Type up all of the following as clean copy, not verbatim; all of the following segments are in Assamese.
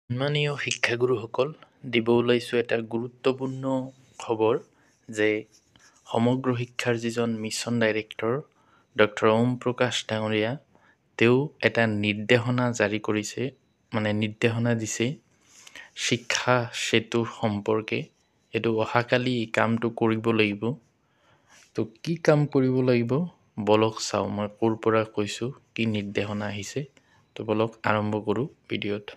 সন্মানীয় শিক্ষাগুৰুসকল, দিব ওলাইছোঁ এটা গুৰুত্বপূৰ্ণ খবৰ যে সমগ্ৰ শিক্ষাৰ যিজন মিছন ডাইৰেক্টৰ ডক্টৰ ওম প্ৰকাশ ডাঙৰীয়া তেওঁ এটা নিৰ্দেশনা জাৰি কৰিছে, নিৰ্দেশনা দিছে শিক্ষা সেতু সম্পৰ্কে। এইটো অহাকালি কামটো কৰিব লাগিব। তো কি কাম কৰিব লাগিব বলক চাওঁ, মই ক'ৰ পৰা কৈছোঁ, কি নিৰ্দেশনা আহিছে। তো বলক আৰম্ভ কৰোঁ ভিডিঅ'ত।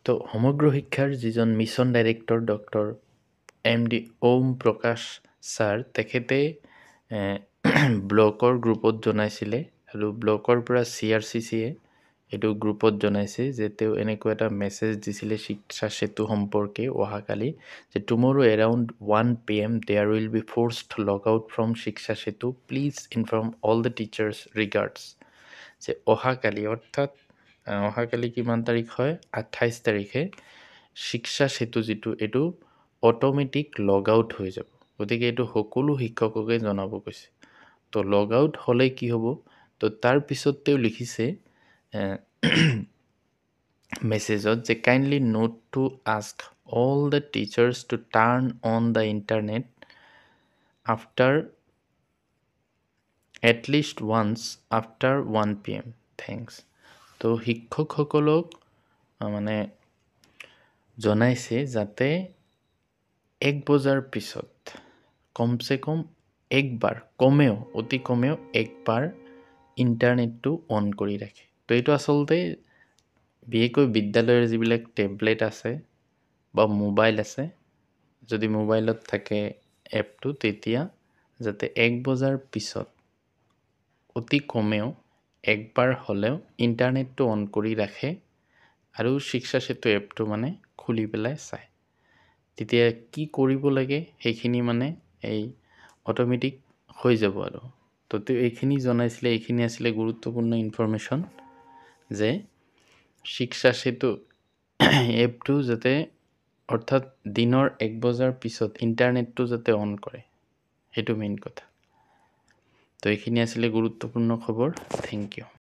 তো সমগ্ৰ শিক্ষাৰ যিজন মিছন ডাইৰেক্টৰ ডক্টৰ MD ওম প্ৰকাশ ছাৰ, তেখেতে ব্লকৰ গ্ৰুপত জনাইছিলে আৰু ব্লকৰ পৰা CRCCয়ে এইটো গ্ৰুপত জনাইছে যে তেওঁ এনেকুৱা এটা মেছেজ দিছিলে শিক্ষা সেতু সম্পৰ্কে অহাকালি যে tomorrow around 1 PM there will be forced log out from Shiksha Setu, please inform all the teachers regards. যে অহাকালি অৰ্থাৎ অহাকালি কিমান তাৰিখ হয়, 28 তাৰিখে শিক্ষা সেতু যিটো এইটো অট'মেটিক লগ আউট হৈ যাব। গতিকে এইটো সকলো শিক্ষককে জনাব কৈছে। তো লগ আউট হ'লে কি হ'ব, তো তাৰপিছত তেওঁ লিখিছে মেছেজত যে kindly note to ask all the teachers to turn on the internet after at least once after 1 PM। Thanks. তো শিক্ষকসকলক জনাইছে যাতে 1 বজাৰ পিছত কমচে কম একবাৰ, অতি কমেও একবাৰ ইণ্টাৰনেটটো অন কৰি ৰাখে। তো এইটো আচলতে বিশেষকৈ বিদ্যালয়ৰ যিবিলাক টেবলেট আছে বা মোবাইল আছে, যদি মোবাইলত থাকে এপটো, তেতিয়া যাতে 1 বজাৰ পিছত অতি কমেও একবাৰ হ'লেও ইণ্টাৰনেটটো অন কৰি ৰাখে আৰু শিক্ষা সেতু এপটো খুলি পেলাই চায়। তেতিয়া কি কৰিব লাগে সেইখিনি এই অট'মেটিক হৈ যাব আৰু। তো এইখিনি জনাইছিলে, এইখিনি আছিলে গুৰুত্বপূৰ্ণ ইনফৰমেশ্যন যে শিক্ষা সেতু এপটো যাতে অৰ্থাৎ দিনৰ 1 বজাৰ পিছত ইণ্টাৰনেটটো যাতে অন কৰে, সেইটো মেইন কথা। তো এইখিনি আছিলে গুৰুত্বপূৰ্ণ খবৰ। Thank U.